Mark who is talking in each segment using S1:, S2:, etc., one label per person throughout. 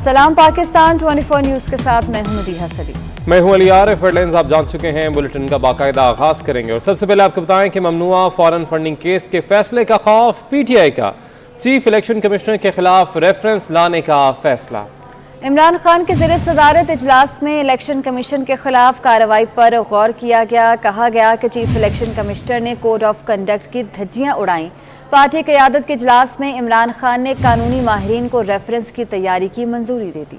S1: सलाम पाकिस्तान 24 न्यूज़ के साथ मैं हूं मदीहा सलीम।
S2: मैं हूं अली आरिफ। हेडलाइंस आप जान चुके हैं, बुलेटिन का बाकायदा आगाज करेंगे और सबसे पहले आपको बताएं कि ममनुआ फॉरेन फंडिंग केस के फैसले का खौफ, पीटीआई का चीफ इलेक्शन कमिश्नर के खिलाफ रेफरेंस लाने का फैसला।
S1: इमरान खान के ज़ेर सदारत इजलास में इलेक्शन कमीशन के खिलाफ कार्रवाई पर गौर किया गया। कहा गया कि चीफ इलेक्शन कमिश्नर ने कोड ऑफ कंडक्ट की धज्जियां उड़ाईं। पार्टी क़यादत के इजलास में इमरान खान ने कानूनी माहिरीन को रेफरेंस की तैयारी की मंजूरी दे दी।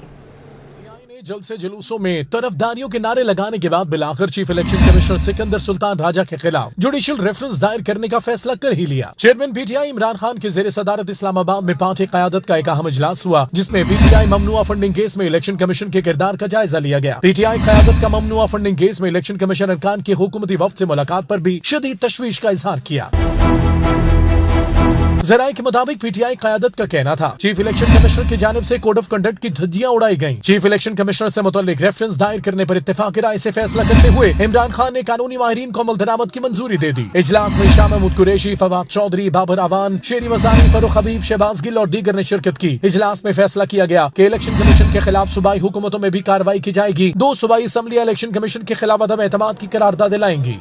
S3: जल्द से जुलूसों में तरफदारियों के नारे लगाने के बाद बिलाखिर chief election commissioner Sikandar Sultan Raja के खिलाफ जुडिशियल रेफरेंस दायर करने का फैसला कर ही लिया। चेयरमैन पीटीआई इमरान खान के ज़ेर सदारत इस्लामाबाद में पार्टी क़यादत का एक अहम इजलास हुआ, जिसमें पीटीआई ममनुआ फंडिंग केस में इलेक्शन कमीशन के किरदार का जायजा लिया गया। पीटीआई क़यादत का ममनुआ फंडिंग केस में इलेक्शन कमीशन अरकान की हुकूमती वफ्द से मुलाकात पर भी शदीद तशवीश का इजहार किया। ज़राए के मुताबिक पीटीआई क़यादत का कहना था चीफ इलेक्शन कमिश्नर की जानिब से कोड ऑफ कंडक्ट की धज्जियां उड़ाई गईं। चीफ इलेक्शन कमिश्नर से मुतल्लिक रेफरेंस दायर करने पर इत्तेफाक राय से फैसला करते हुए इमरान खान ने कानूनी माहिरीन को अमल दरामद की मंजूरी दे दी। इजलास में शाह महमूद कुरैशी, फवाद चौधरी, बाबर अवान, शेरी मज़ानी, फरूख हबीब, शहबाज गिल और दीगर ने शिरकत की। इजलास में फैसला किया गया कि इलेक्शन कमीशन के खिलाफ सूबाई हुकूमतों में भी कार्रवाई की जाएगी। 2 सूबाई असम्बलियां इलेक्शन कमीशन के खिलाफ अदम एतमाद की करारदाद लाएंगी।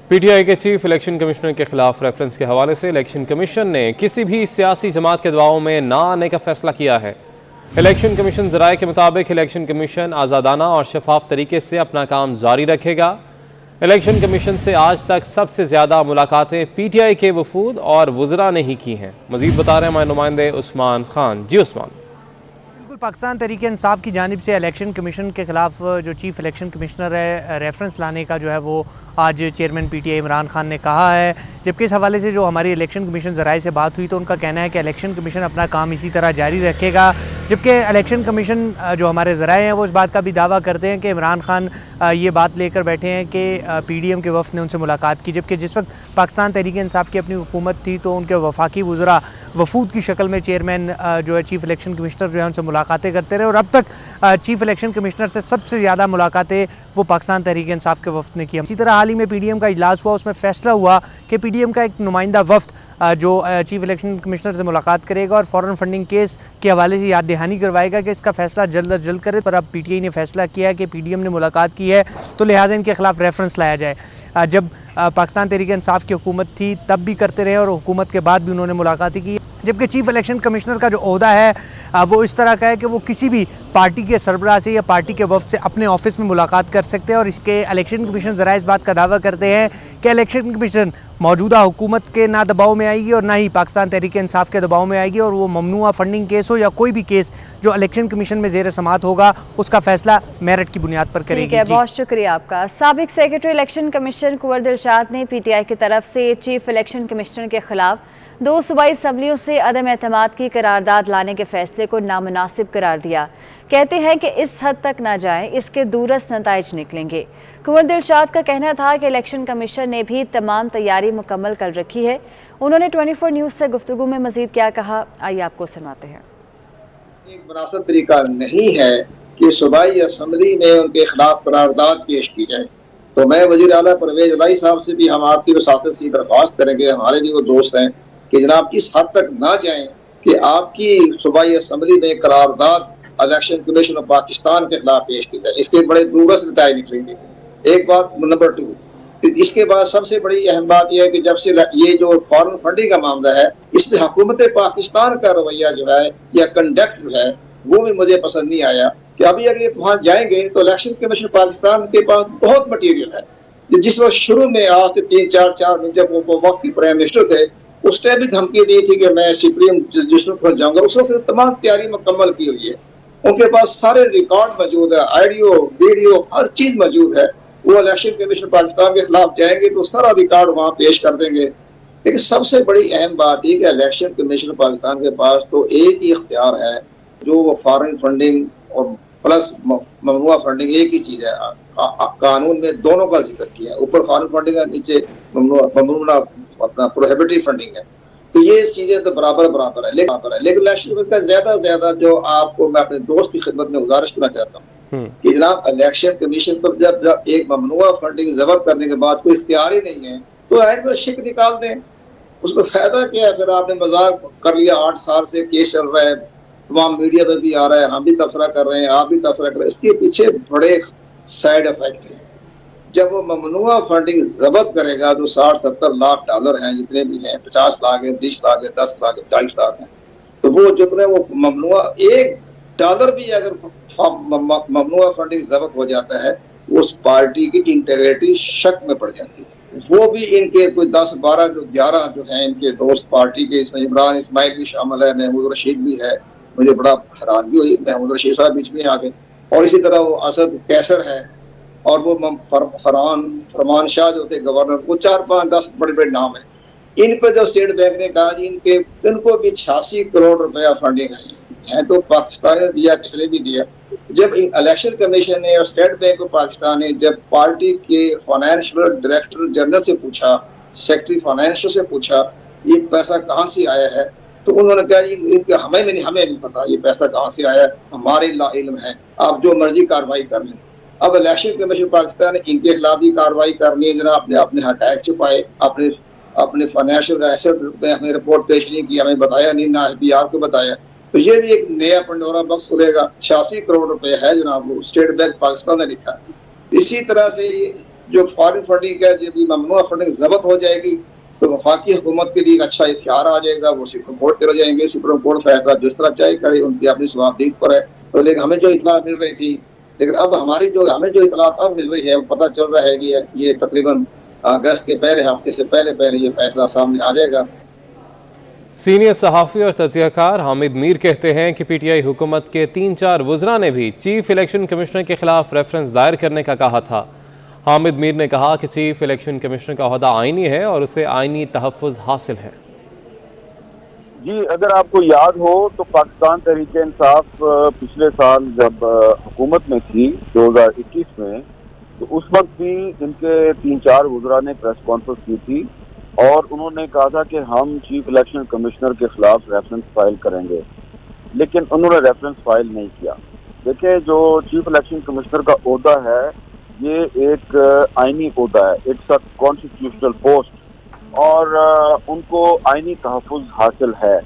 S2: पीटीआई के चीफ इलेक्शन कमिश्नर के खिलाफ रेफरेंस के हवाले से इलेक्शन कमीशन ने किसी भी सियासी जमात के दबाव में ना आने का फैसला किया है। इलेक्शन कमीशन ज़राए के मुताबिक इलेक्शन कमीशन आज़ादाना और शफाफ तरीके से अपना काम जारी रखेगा। इलेक्शन कमीशन से आज तक सबसे ज़्यादा मुलाकातें पीटीआई के वफूद और वज़रा ने ही की हैं। मज़ीद बता रहे हैं हमारे नुमाइंदे उस्मान खान। जी उस्मान।
S4: पाकिस्तान तहरीक इंसाफ की जानिब से इलेक्शन कमीशन के खिलाफ जो चीफ इलेक्शन कमिश्नर है रेफरेंस लाने का जो है वो आज चेयरमैन पीटीआई इमरान खान ने कहा है। जबकि इस हवाले से जो हमारी इलेक्शन कमीशन ज़राए से बात हुई तो उनका कहना है कि इलेक्शन कमीशन अपना काम इसी तरह जारी रखेगा। जबकि इलेक्शन कमीशन जो हमारे ज़राए हैं वो इस बात का भी दावा करते हैं कि इमरान खान ये बात लेकर बैठे हैं कि पीडीएम के वफ़द ने उनसे मुलाकात की। जबकि जिस वक्त पाकिस्तान तहरीक इंसाफ की अपनी हुकूमत थी तो उनके वफाकी वज़रा वफूद की शक्ल में चेयरमैन जो है चीफ इलेक्शन कमिश्नर जो है उनसे मुलाकातें करते रहे और अब तक चीफ इलेक्शन कमिश्नर से सबसे ज़्यादा मुलाकातें वो पाकिस्तान तहरीक इंसाफ के वफ़द ने की। इसी तरह हाल ही में पीडीएम का इजलास हुआ, उसमें फ़ैसला हुआ कि पीडीएम का एक नुमाइंदा वफ़द जो चीफ इलेक्शन कमिश्नर से मुलाकात करेगा और फॉरेन फंडिंग केस के हवाले से याद दहानी करवाएगा कि इसका फैसला जल्द अज जल्द करे। पर अब पीटीआई ने फैसला किया है कि पीडीएम ने मुलाकात की है तो लिहाजा इनके खिलाफ रेफरेंस लाया जाए। जब पाकिस्तान तहरीक इंसाफ की हुकूमत थी तब भी करते रहे और हुकूमत के बाद भी उन्होंने मुलाकातें की। जबकि चीफ इलेक्शन कमिश्नर का जो ओहदा है वो इस तरह का है कि वो किसी भी पार्टी के सरबराह से या पार्टी के वफ़द से अपने ऑफिस में मुलाकात कर सकते हैं। और इसके इलेक्शन कमीशन ज़रा इस बात का दावा करते हैं कि इलेक्शन कमीशन मौजूदा हुकूमत के ना दबाव में आएगी और ना ही पाकिस्तान तहरीक इंसाफ के दबाव में आएगी और वो ममनुआ फंडिंग केस हो या कोई भी केस जो इलेक्शन कमीशन में ज़ेर समात होगा उसका फैसला मेरिट की बुनियाद पर करेगी।
S1: बहुत शुक्रिया आपका। साबिक सेक्रेटरी इलेक्शन कमीशन कुंवर दिलशाद ने पीटीआई की तरफ से चीफ इलेक्शन कमिश्नर के खिलाफ 2 सूबाई असम्बलियों से अदम एतमाद की करारदाद लाने के फैसले को नामुनासिब करार दिया। कहते हैं कि इस हद तक ना जाएं, इसके दूरस्त नताइज निकलेंगे। कुंवर दिलशाद का कहना था कि इलेक्शन कमीशन ने भी तमाम तैयारी मुकम्मल कर रखी है। उन्होंने 24 न्यूज़ से गुफ्तगू में मजीद क्या कहा, आइए आपको सुनाते हैं।
S5: एक मुनासिब तरीका नहीं है कि सूबाई असम्बली में उनके खिलाफ करारदाद पेश की जाए। तो मैं वज़ीर आला परवेज इलाही साहब से भी हम आपकी वसातत से दरख्वास्त करेंगे, हमारे भी वो दोस्त हैं, कि जनाब इस हद तक ना जाएं कि आपकी सूबाई असम्बली में करारदाद इलेक्शन कमीशन ऑफ पाकिस्तान के खिलाफ पेश की जाए। इसके बड़े दूरस्त नतीजे निकलेंगे। एक बात। नंबर 2, इसके बाद सबसे बड़ी अहम बात यह है कि जब से ये जो फॉरेन फंडिंग का मामला है इसमें हुकूमत पाकिस्तान का रवैया जो है या कंडक्ट जो है वो भी मुझे पसंद नहीं आया कि अभी अगर वहाँ जाएंगे तो इलेक्शन कमीशन पाकिस्तान के पास बहुत मटीरियल है। जिस वक्त शुरू में आज से 3-4 दिन जब वो वक्त के प्राइम मिनिस्टर थे उस टाइम भी धमकी दी थी कि मैं सुप्रीम जस्टिस पर जाऊंगा। उस वक्त तमाम तैयारी मुकम्मल की हुई है, उनके पास सारे रिकॉर्ड मौजूद है, ऑडियो वीडियो हर चीज मौजूद है। वो इलेक्शन कमीशन पाकिस्तान के खिलाफ जाएंगे तो सारा रिकॉर्ड वहाँ पेश कर देंगे। लेकिन सबसे बड़ी अहम बात यह कि इलेक्शन कमीशन पाकिस्तान के पास तो एक ही इख्तियार है जो वो फॉरेन फंडिंग और प्लस ममनुआ फंडिंग एक ही चीज है। कानून में दोनों का जिक्र किया है, ऊपर फॉरेन फंडिंग है, नीचे ममनुआ अपना प्रोहिबिटरी फंडिंग है। तो ये चीजें तो बराबर है। लेकिन इलेक्शन का ज्यादा से ज्यादा जो आपको मैं अपने दोस्त की खिदमत में गुजारिश करना चाहता हूँ कि जनाब इलेक्शन कमीशन पर जब एक ममनुआ फंडिंग जब्त करने के बाद कोई इख्तियार ही नहीं है तो आइन में शिक निकाल दें। उसमें फायदा क्या है? फिर आपने मजाक कर लिया, 8 साल से केस चल रहा है, तमाम मीडिया में भी आ रहा है, हम भी तबसरा कर रहे हैं, आप भी तबसरा कर रहे हैं, इसके पीछे बड़े साइड इफेक्ट हैं। जब वो ममनुआ फंडिंग जब्त करेगा जो 60-70 लाख डॉलर हैं, जितने भी हैं, 50 लाख है, 20 लाख है, 10 लाख है, 40 लाख है, तो वो जितने वो ममनुआ $1 भी अगर ममनुआ फंडिंग जब्त हो जाता है, उस पार्टी की इंटेग्रिटी शक में पड़ जाती है। वो भी इनके कोई 10-12 जो 11 जो हैं इनके दोस्त पार्टी के, इसमें इमरान इस्माइल भी शामिल है, महमूद रशीद भी है, मुझे बड़ा हैरानगी हुई महमूद रशीद साहब बीच में आ गए, और इसी तरह वो असद कैसर है, और वो फरमान शाह जो थे गवर्नर, वो 4-5-10 बड़े बड़े नाम हैं। इन पर जब स्टेट बैंक ने कहा जी इनको भी 86 करोड़ रुपया फंडिंग है तो पाकिस्तान ने दिया, किसने भी दिया। जब इलेक्शन कमीशन ने और स्टेट बैंक ऑफ पाकिस्तान ने जब पार्टी के फाइनेंशियल डायरेक्टर जनरल से पूछा, सेक्रेटरी फाइनेंशियल से पूछा ये पैसा कहाँ से आया है, तो उन्होंने कहा जी हमें नहीं पता ये पैसा कहाँ से आया है, हमारे इल्म है, आप जो मर्जी कार्रवाई कर लें। अब इलेक्शन कमीशन पाकिस्तान ने इनके खिलाफ भी कार्रवाई करनी है, जनाब ने अपने हक़ाइक़ छुपाए, अपने फाइनेंशियल एसेट में हमें रिपोर्ट पेश नहीं की, हमें बताया नहीं, ना FBI को बताया, तो ये भी एक नया पंडोरा बॉक्स खुलेगा। 86 करोड़ रुपए है जनाब, वो स्टेट बैंक पाकिस्तान ने लिखा है। इसी तरह से जो फॉरेन फंडिंग है, जब ममनुआ फंडिंग जब्त हो जाएगी तो वफाकी हुकूमत के लिए एक अच्छा इख्तियार आ जाएगा, वो सुप्रीम कोर्ट चले जाएंगे, सुप्रीम कोर्ट फैसला जिस तरह चाहे करे, उनकी अपनी जवाबदेही पर है। तो लेकिन हमें जो इतला मिल रही थी, लेकिन अब हमें जो इतला अब मिल रही है, वो पता चल रहा है कि ये तकरीबन अगस्त के पहले हफ्ते से पहले ये फैसला सामने आ जाएगा।
S2: सीनियर सहाफ़ी और तज्ज़ियाकार हामिद मीर कहते हैं कि PTI हुकूमत के 3-4 वज़रा ने भी चीफ इलेक्शन कमिश्नर के खिलाफ रेफरेंस दायर करने का कहा था। हामिद मीर ने कहा कि चीफ इलेक्शन कमिश्नर का ओहदा आइनी है और उसे आइनी तहफ़्फ़ुज़ हासिल है।
S6: जी, अगर आपको याद हो तो पाकिस्तान तहरीक इंसाफ पिछले साल जब हुकूमत में थी 2021 में, तो उस वक्त भी इनके 3-4 वज़रा ने प्रेस कॉन्फ्रेंस की थी और उन्होंने कहा था कि हम चीफ इलेक्शन कमिश्नर के खिलाफ रेफरेंस फाइल करेंगे, लेकिन उन्होंने रेफरेंस फाइल नहीं किया। देखिए, जो चीफ इलेक्शन कमिश्नर का ओहदा है ये एक आइनी ओहदा है, इट्स अ कॉन्स्टिट्यूशनल पोस्ट और उनको आइनी तहफ़्फ़ुज़ हासिल है।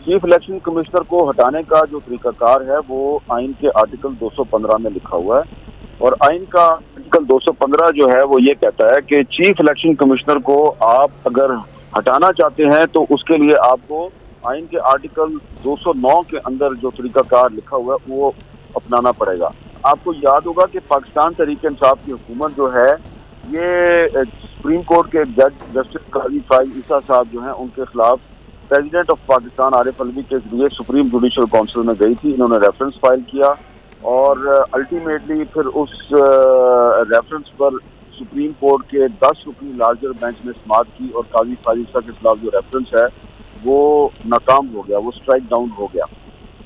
S6: चीफ इलेक्शन कमिश्नर को हटाने का जो तरीक़ाकार है वो आइन के आर्टिकल 215 में लिखा हुआ है, और आइन का आर्टिकल 215 जो है वो ये कहता है कि चीफ इलेक्शन कमिश्नर को आप अगर हटाना चाहते हैं तो उसके लिए आपको आइन के आर्टिकल 209 के अंदर जो तरीक़ाकार लिखा हुआ है वो अपनाना पड़ेगा। आपको याद होगा कि पाकिस्तान तहरीक इंसाफ की हुकूमत जो है ये सुप्रीम कोर्ट के जज जस्टिस काजी फाइज ईसा साहब जो हैं उनके खिलाफ प्रेसिडेंट ऑफ पाकिस्तान आरिफ अलवी के जरिए सुप्रीम जुडिशल काउंसिल में गई थी। इन्होंने रेफरेंस फाइल किया और अल्टीमेटली फिर उस रेफरेंस पर सुप्रीम कोर्ट के 10 रुकनी लार्जर बेंच ने समाअत की और काजी फाइज ईसा के खिलाफ जो रेफरेंस है वो नाकाम हो गया, वो स्ट्राइक डाउन हो गया।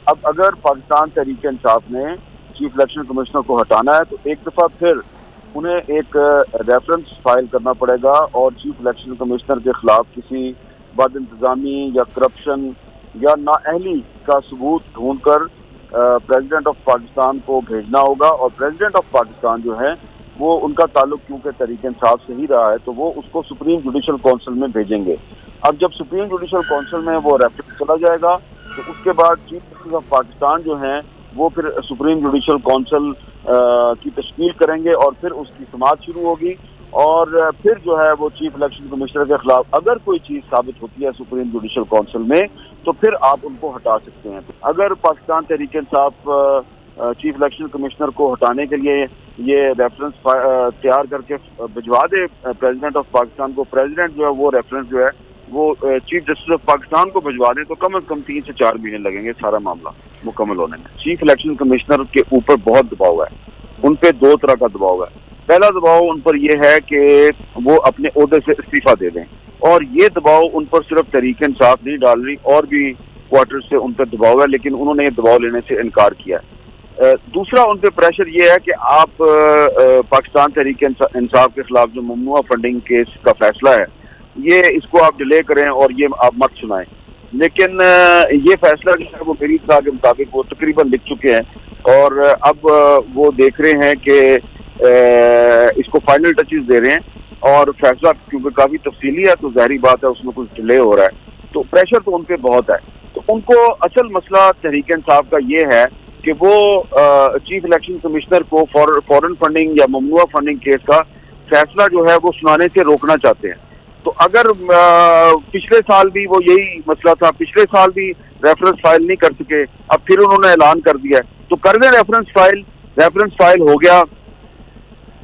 S6: अब अगर पाकिस्तान तहरीक इंसाफ ने चीफ इलेक्शन कमिश्नर को हटाना है तो एक दफ़ा फिर उन्हें एक रेफरेंस फाइल करना पड़ेगा और चीफ इलेक्शन कमिश्नर के खिलाफ किसी बद इंतज़ामी या करप्शन या नाअहली का सबूत ढूंढकर प्रेसिडेंट ऑफ पाकिस्तान को भेजना होगा, और प्रेसिडेंट ऑफ पाकिस्तान जो है वो उनका ताल्लुक क्योंकि तहरीक इंसाफ से ही रहा है तो वो उसको सुप्रीम जुडिशल काउंसिल में भेजेंगे। अब जब सुप्रीम जुडिशल काउंसिल में वो रेफरेंस चला जाएगा तो उसके बाद चीफ जस्टिस ऑफ पाकिस्तान जो हैं वो फिर सुप्रीम जुडिशल काउंसिल की तश्कील करेंगे और फिर उसकी समाअत शुरू होगी, और फिर जो है वो चीफ इलेक्शन कमिश्नर के खिलाफ अगर कोई चीज़ साबित होती है सुप्रीम जुडिशल काउंसिल में तो फिर आप उनको हटा सकते हैं। अगर Pakistan Tehreek Insaf chief election commissioner को हटाने के लिए ये रेफरेंस तैयार करके भिजवा दे प्रेसिडेंट ऑफ पाकिस्तान को, प्रेसिडेंट जो है वो रेफरेंस जो है वो चीफ जस्टिस ऑफ पाकिस्तान को भिजवा दें तो कम से कम 3 से 4 महीने लगेंगे सारा मामला मुकम्मल होने में। चीफ इलेक्शन कमिश्नर के ऊपर बहुत दबाव है, उन पे 2 तरह का दबाव है। पहला दबाव उन पर यह है कि वो अपने ओहदे से इस्तीफा दे दें, और ये दबाव उन पर सिर्फ तहरीक इंसाफ नहीं डाल रही, और भी क्वार्टर से उन पर दबाव है, लेकिन उन्होंने ये दबाव लेने से इनकार किया है। दूसरा उन पर प्रेशर ये है कि आप पाकिस्तान तहरीक इंसाफ के खिलाफ जो ममनुआ फंडिंग केस का फैसला है ये इसको आप डिले करें और ये आप मत सुनाएं, लेकिन ये फैसला जो है वो मेरी इत्तला के मुताबिक वो तकरीबन लिख चुके हैं और अब वो देख रहे हैं कि इसको फाइनल टचेस दे रहे हैं, और फैसला क्योंकि काफ़ी तफसीली है तो ज़ाहिरी बात है उसमें कुछ डिले हो रहा है, तो प्रेशर तो उन पर बहुत है। तो ان کو اصل مسئلہ تحریک انصاف کا یہ ہے کہ وہ چیف الیکشن کمشنر کو فورن فنڈنگ یا ممنوعہ فنڈنگ کیس کا فیصلہ جو ہے وہ سنانے سے روکنا چاہتے ہیں. تو اگر پچھلے سال بھی وہ یہی مسئلہ تھا, پچھلے سال بھی ریفرنس فائل نہیں کر سکے, اب پھر انہوں نے اعلان کر دیا ہے تو کر دیں ریفرنس فائل ہو گیا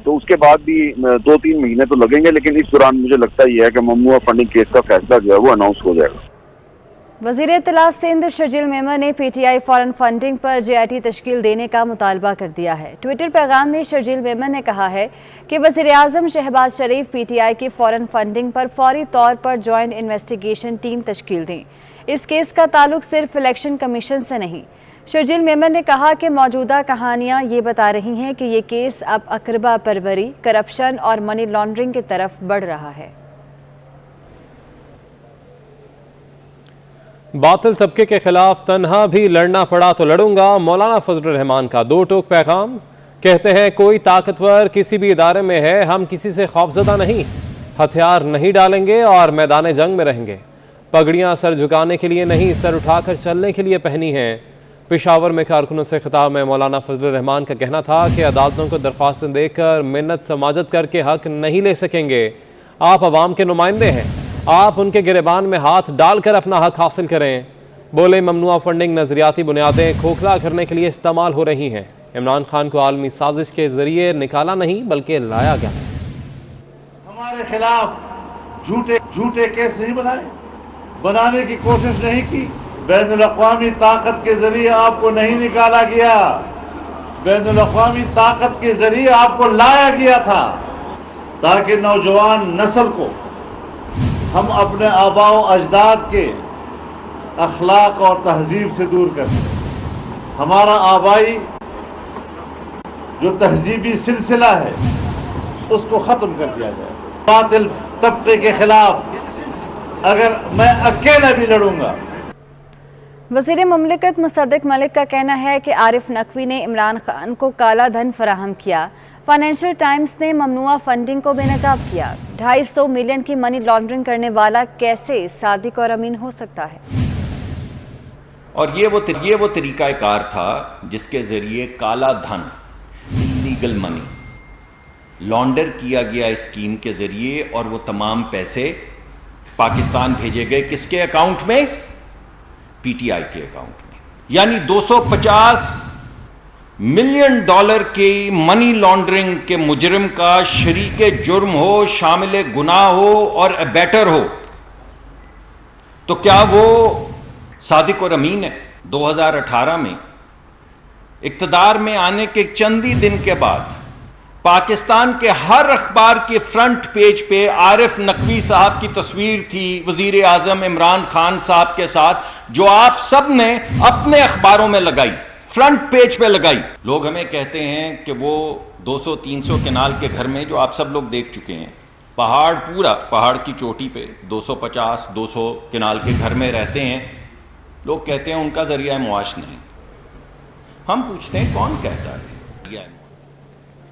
S6: تو اس کے بعد بھی 2-3 مہینے تو لگیں گے, لیکن اس دوران مجھے لگتا ہی ہے کہ ممنوعہ فنڈنگ کیس کا فیصلہ جو ہے وہ اناؤنس ہو جائے گا.
S1: وزیر اطلاع سندھ شرجیل میمن نے P T I foreign funding per J I T تشکیل دینے کا مطالبہ کر دیا ہے. ٹویٹر پیغام میں شرجیل میمن نے کہا ہے کہ وزیر اعظم شہباز شریف پی ٹی آئی کی فارن فنڈنگ پر فوری طور پر جوائنٹ انویسٹیگیشن ٹیم تشکیل دیں. اس کیس کا تعلق صرف الیکشن کمیشن سے نہیں. شرجیل میمن نے کہا کہ موجودہ کہانیاں یہ بتا رہی ہیں کہ یہ کیس اب اقربا پروری, کرپشن اور منی لانڈرنگ کی طرف بڑھ رہا ہے.
S2: باطل طبقے کے خلاف تنہا بھی لڑنا پڑا تو لڑوں گا, مولانا فضل الرحمان کا 2 ٹوک پیغام. کہتے ہیں کوئی طاقتور کسی بھی ادارے میں ہے, ہم کسی سے خوفزدہ نہیں, ہتھیار نہیں ڈالیں گے اور میدان جنگ میں رہیں گے. پگڑیاں سر جھکانے کے لیے نہیں, سر اٹھا کر چلنے کے لیے پہنی ہیں. پشاور میں کارکنوں سے خطاب میں مولانا فضل الرحمان کا کہنا تھا کہ عدالتوں کو درخواستیں دے کر منت سماجت کر کے حق نہیں لے سکیں گے. آپ عوام کے نمائندے ہیں, آپ ان کے گریبان میں ہاتھ ڈال کر اپنا حق حاصل کریں. بولے ممنوعہ فنڈنگ نظریاتی بنیادیں کھوکھلا کرنے کے لیے استعمال ہو رہی ہیں. عمران خان کو عالمی سازش کے ذریعے نکالا نہیں بلکہ لایا گیا.
S7: ہمارے خلاف جھوٹے کیس نہیں بنانے کی کوشش نہیں کی. بین الاقوامی طاقت کے ذریعے آپ کو نہیں نکالا گیا, بین الاقوامی طاقت کے ذریعے آپ کو لایا گیا تھا تاکہ نوجوان نسل کو ہم اپنے آباء و اجداد کے اخلاق اور تہذیب سے دور کریں. ہمارا آبائی جو تہذیبی سلسلہ ہے اس کو ختم کر دیا جائے. باطل طبقے کے خلاف اگر میں اکیلا بھی لڑوں گا.
S1: وزیر مملکت مصدق ملک کا کہنا ہے کہ عارف نقوی نے عمران خان کو کالا دھن فراہم کیا. فائنینشل ٹائمز نے ممنوعہ فنڈنگ کو بے نقاب کیا. 250 ملین کی منی لانڈرنگ کرنے والا کیسے صادق اور امین ہو سکتا ہے؟
S8: اور یہ وہ طریقہ کار تھا جس کے ذریعے کالا دھن, انلیگل منی لانڈر کیا گیا اسکیم کے ذریعے, اور وہ تمام پیسے پاکستان بھیجے گئے کس کے اکاؤنٹ میں؟ پی ٹی آئی کے اکاؤنٹ میں. یعنی $250 ملین کی منی لانڈرنگ کے مجرم کا شریک جرم ہو, شامل گناہ ہو اور ابیٹر ہو تو کیا وہ صادق اور امین ہے؟ 2018 میں اقتدار میں آنے کے چند ہی دن کے بعد پاکستان کے ہر اخبار کے فرنٹ پیج پہ عارف نقوی صاحب کی تصویر تھی وزیر اعظم عمران خان صاحب کے ساتھ, جو آپ سب نے اپنے اخباروں میں لگائی, فرنٹ پیج پہ لگائی. لوگ ہمیں کہتے ہیں کہ وہ 200-300 کنال کے گھر میں, جو آپ سب لوگ دیکھ چکے ہیں, پورا پہاڑ کی چوٹی پہ 250-200 کنال کے گھر میں رہتے ہیں. لوگ کہتے ہیں ان کا ذریعہ معاش نہیں. ہم پوچھتے ہیں کون کہتا ہے؟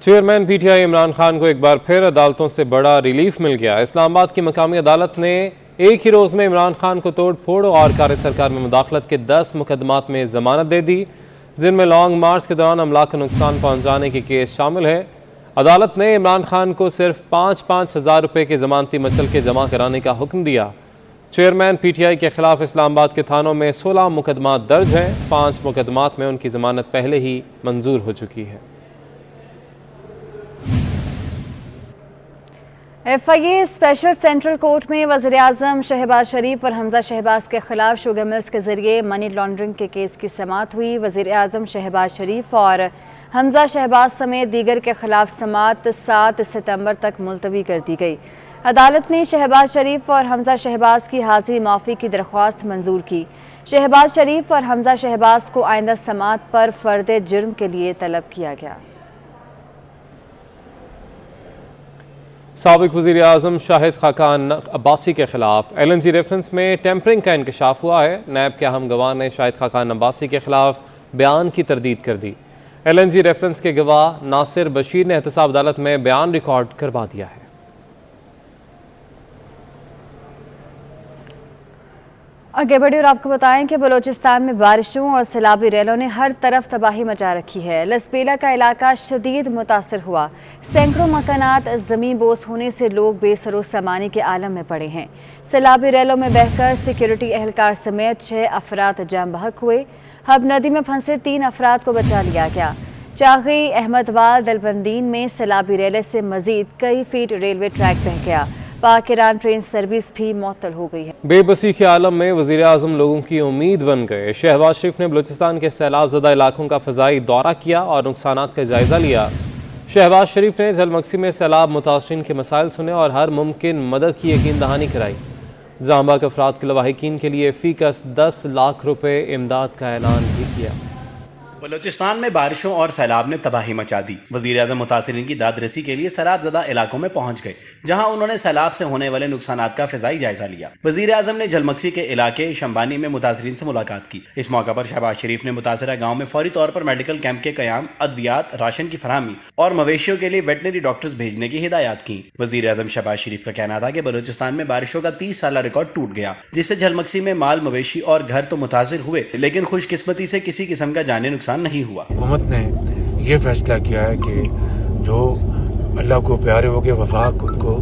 S2: Chairman P T I Imran Khan کو ایک بار پھر عدالتوں سے بڑا ریلیف مل گیا. اسلام آباد کی مقامی عدالت نے ایک ہی روز میں عمران خان کو توڑ پھوڑ اور کار سرکار میں مداخلت کے 10 مقدمات میں ضمانت دے دی, جن میں لانگ مارچ کے دوران املاک کو نقصان پہنچانے کے کیس شامل ہے. عدالت نے عمران خان کو صرف 5-5 ہزار روپے کے ضمانتی مچل کے جمع کرانے کا حکم دیا. چیئرمین پی ٹی آئی کے خلاف اسلام آباد کے تھانوں میں 16 مقدمات درج ہیں. 5 مقدمات میں ان کی ضمانت پہلے ہی منظور ہو چکی ہے.
S1: F I A special central court میں وزیر اعظم شہباز شریف اور حمزہ شہباز کے خلاف شوگر ملز کے ذریعے منی لانڈرنگ کے کیس کی سماعت ہوئی. وزیر اعظم شہباز شریف اور حمزہ شہباز سمیت دیگر کے خلاف سماعت 7 ستمبر تک ملتوی کر دی گئی. عدالت نے شہباز شریف اور حمزہ شہباز کی حاضری معافی کی درخواست منظور کی. شہباز شریف اور حمزہ شہباز کو آئندہ سماعت پر فرد جرم کے لیے طلب کیا گیا.
S2: سابق وزیر اعظم شاہد خاقان عباسی کے خلاف ایل این جی ریفرنس میں ٹیمپرنگ کا انکشاف ہوا ہے. نیب کے اہم گواہ نے شاہد خاقان عباسی کے خلاف بیان کی تردید کر دی. ایل این جی ریفرنس کے گواہ ناصر بشیر نے احتساب عدالت میں بیان ریکارڈ کروا دیا ہے.
S1: आगे बढ़े और आपको बताएं कि बलूचिस्तान में बारिशों और सैलाबी रेलों ने हर तरफ तबाही मचा रखी है। लसबेला का इलाका शदीद मुतासर हुआ। सैकड़ों मकानात ज़मीन बोस होने से लोग बेसरो सामानी के आलम में पड़े हैं। सैलाबी रेलों में बहकर सिक्योरिटी एहलकार समेत 6 अफराद जाम बहक हुए। हब नदी में फंसे 3 अफराद को बचा लिया गया। चागी अहमदवाल दलबंदीन में सैलाबी रेले से मजीद कई फीट रेलवे ट्रैक बह गया। पाक ईरान ट्रेन सर्विस भी मुअत्तल हो गई है।
S2: बेबसी के आलम में वज़ीर आज़म लोगों की उम्मीद बन गए। शहबाज शरीफ ने बलूचिस्तान के सैलाब ज़दा इलाकों का फ़ज़ाई दौरा किया और नुकसानात का जायज़ा लिया। शहबाज शरीफ ने जलमक्सी में सैलाब मुतासरीन के मसाइल सुने और हर मुमकिन मदद की यकीन दहानी कराई। जांबाक अफराद के लवाहिकीन के लिए फ़ीकस 10 लाख रुपए इमदाद का ऐलान भी किया।
S9: बलूचिस्तान में बारिशों और सैलाब ने तबाही मचा दी। वज़ीर आज़म मुतासिरीन की दाद रसी के लिए सैलाब ज़दा इलाकों में पहुंच गए, जहां उन्होंने सैलाब से होने वाले नुकसानात का फ़िज़ाई जायजा लिया। वज़ीर आज़म ने जलमक्सी के इलाके शंबानी में मुतासिरीन से मुलाकात की। इस मौका पर शहबाज शरीफ ने मुतासरा गाँव में फौरी तौर पर मेडिकल कैंप के क़याम, अद्वियात, राशन की फरहमी और मवेशियों के लिए वेटनरी डॉक्टर्स भेजने की हिदायत की। वज़ीर आज़म शहबाज शरीफ का कहना था कि बलूचिस्तान में बारिशों का 30 साला रिकॉर्ड टूट गया, जिससे जलमक्सी में माल, मवेशी और घर तो मुतासिर हुए, लेकिन खुशकिस्मती से किसी किस्म का जानी नुकसान नहीं हुआ।
S10: हुकूमत ने ये फैसला किया है कि जो अल्लाह को प्यारे हो गए वफाक, उनको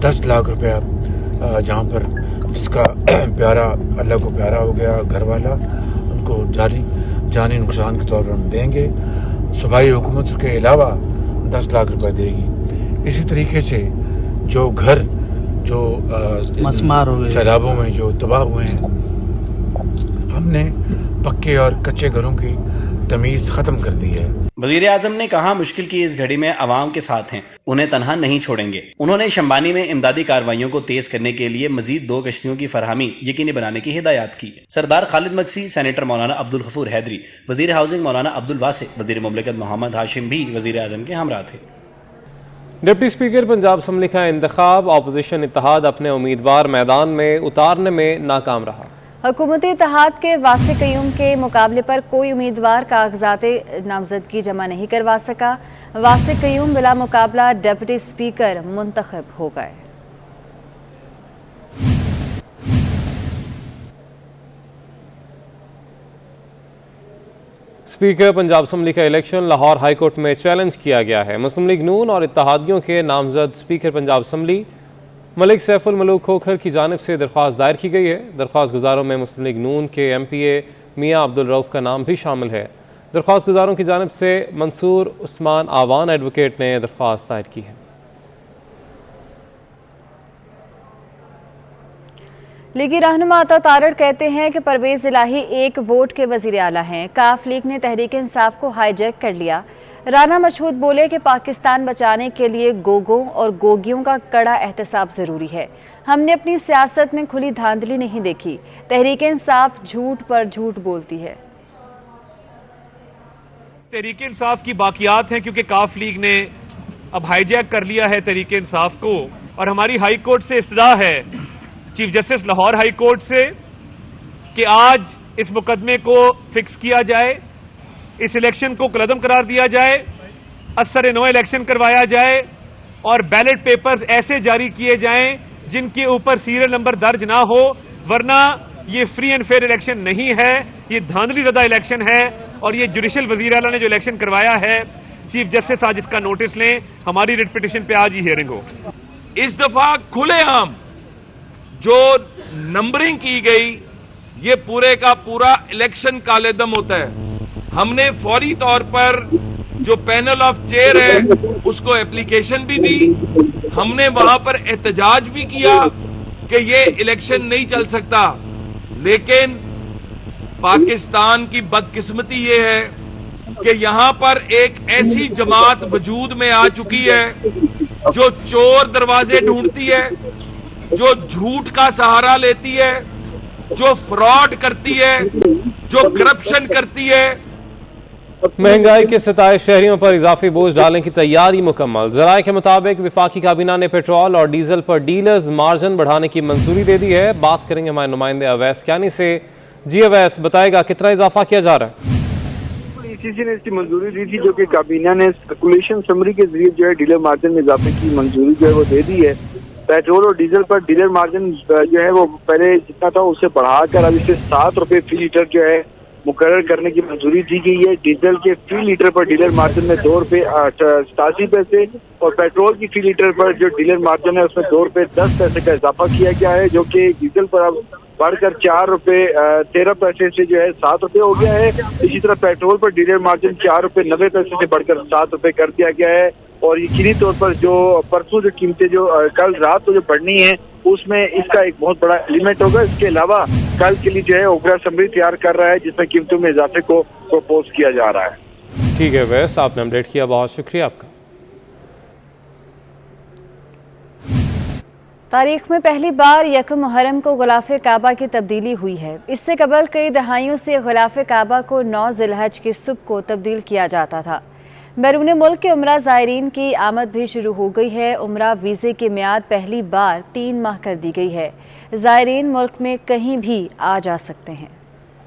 S10: 10 लाख रुपया जहाँ पर जिसका प्यारा अल्लाह को प्यारा हो गया घर वाला, उनको जानी नुकसान के तौर पर हम देंगे। सूबाई हुकूमत के अलावा 10 लाख रुपया देगी। इसी तरीके से जो घर जो सैलाबों में जो तबाह हुए हैं, हमने पक्के और कच्चे घरों की तमीज़ ख़त्म कर दी है।
S9: वज़ीर आज़म ने कहा, मुश्किल की इस घड़ी में अवाम के साथ हैं, उन्हें तनहा नहीं छोड़ेंगे। उन्होंने शंबानी में इमदादी कार्रवाइयों को तेज करने के लिए मजीद 2 कश्तियों की फरहमी यकीनी बनाने की हिदायत की। सरदार खालिद मक्सी, सेनेटर मौलाना अब्दुल गफूर हैदरी, वज़ीर हाउसिंग मौलाना अब्दुल वासे, वज़ीर मुमलिकत मोहम्मद हाशिम भी वज़ीर आज़म के हमरा थे।
S2: डिप्टी स्पीकर पंजाब असम्बली का इंतखाब, अपोजिशन इत्तेहाद अपने उम्मीदवार मैदान में उतारने में नाकाम रहा।
S1: हुकूमती इत्तेहाद के वासिक क़य्यूम के मुकाबले पर कोई उम्मीदवार कागजात नामजदगी जमा नहीं करवा सका। वासिक क़य्यूम बिला मुकाबला डिप्टी स्पीकर मुंतखब हो गए।
S2: स्पीकर पंजाब असम्बली का इलेक्शन लाहौर हाई कोर्ट में चैलेंज किया गया है। मुस्लिम लीग नून और इत्तेहादियों के नामजद स्पीकर पंजाब असम्बली मलिक सैफुल मलूक खोखर की जानिब से दरख्वास्त दायर की गई है। दरख्वास्त गुजारों में मुस्लिम लीग नून के MPA मियाँ अब्दुल रऊफ का नाम भी शामिल है। दरख्वास्त गुजारों की जानिब से मंसूर उस्मान आवान एडवोकेट ने दरख्वास्त दायर की है।
S1: लीगी रहनुमा अता तारड़ कहते हैं कि परवेज इलाही एक वोट के वजीर आला हैं। काफ लीग ने तहरीक इंसाफ को हाईजैक कर लिया। राना मशहूद बोले कि पाकिस्तान बचाने के लिए गोगों और गोगियों का कड़ा एहतसाब जरूरी है। हमने अपनी सियासत में खुली धांधली नहीं देखी। तहरीक इंसाफ झूठ पर झूठ बोलती है।
S11: तहरीक इंसाफ की बाकियात हैं, क्योंकि काफ लीग ने अब हाईजैक कर लिया है तहरीक इंसाफ को, और हमारी हाई कोर्ट से इस्तदा है, chief justice Lahore high court से, कि आज इस मुकदमे को फिक्स किया जाए, इस इलेक्शन को कलअदम करार दिया जाए, असर नो इलेक्शन करवाया जाए और बैलेट पेपर्स ऐसे जारी किए जाएं जिनके ऊपर सीरियल नंबर दर्ज ना हो, वरना ये फ्री एंड फेयर इलेक्शन नहीं है, ये धांधली ज़दा इलेक्शन है। और ये जुडिशल वजीर आला ने जो इलेक्शन करवाया है, चीफ जस्टिस आज इसका नोटिस लें, हमारी रिट पिटिशन पे आज ही हियरिंग हो।
S12: इस दफा खुलेआम जो नंबरिंग की गई, ये पूरे का पूरा इलेक्शन कालेदम होता है। हमने फौरी तौर पर जो पैनल ऑफ चेयर है उसको एप्लीकेशन भी दी, हमने वहां पर एहतजाज भी किया कि ये इलेक्शन नहीं चल सकता। लेकिन पाकिस्तान की बदकिस्मती ये है कि यहां पर एक ऐसी जमात वजूद में आ चुकी है जो चोर दरवाजे ढूंढती है, जो झूठ का सहारा लेती है, जो फ्रॉड करती है, जो करप्शन करती है।
S2: महंगाई के सताए शहरियों पर इजाफी बोझ डालने की तैयारी मुकम्मल। ज़राए के मुताबिक वफाकी काबीना ने पेट्रोल और डीजल पर डीलर्स मार्जिन बढ़ाने की मंजूरी दे दी है। बात करेंगे हमारे नुमाइंदे अवैस क्यानी से। जी अवैस, बताएगा कितना इजाफा किया जा रहा है?
S13: ECC ने इसकी मंजूरी दी थी, जो कि काबीना ने सर्कुलेशन समरी के जरिए जो है डीलर मार्जिन में इजाफे की मंजूरी जो है वो दे दी है। पेट्रोल और डीजल पर डीलर मार्जिन जो है वो पहले जितना था उससे बढ़ाकर अब इसे 7 रुपये फी लीटर जो है मुकर्रर करने की मंजूरी दी गई है। डीजल के फी लीटर पर डीलर मार्जिन में 2 रुपये 87 पैसे और पेट्रोल की फी लीटर पर जो डीलर मार्जिन है उसमें 2 रुपये 10 पैसे का इजाफा किया गया है, जो कि डीजल पर अब बढ़कर 4 रुपये 13 पैसे से जो है 7 रुपये हो गया है। इसी तरह पेट्रोल पर डीलर मार्जिन 4 रुपये 90 पैसे से बढ़कर 7 रुपये कर दिया गया है। और यकीनी तौर पर जो परसों जो कीमतें जो कल रात को जो बढ़नी है उसमें इसका एक बहुत बड़ा एलिमेंट होगा। इसके अलावा कल के लिए जो है ओग्रा असम्बली तैयार कर रहा है जिसमें कीमतों में इजाफे को प्रपोज किया जा रहा है।
S2: ठीक है वैस, आपने अपडेट किया, बहुत शुक्रिया आपका।
S1: तारीख में पहली बार यकम मुहर्रम को ग़िलाफ़े काबा की तब्दीली हुई है। इससे कबल कई दहाइयों से ग़िलाफ़े काबा को 9 ज़िलहज की सुबह को तब्दील किया जाता था। बैरून मुल्क के उमरा ज़ायरीन की आमद भी शुरू हो गई है। उमरा वीज़े की मियाद पहली बार 3 माह कर दी गई है। ज़ायरीन मुल्क में कहीं भी आ जा सकते हैं।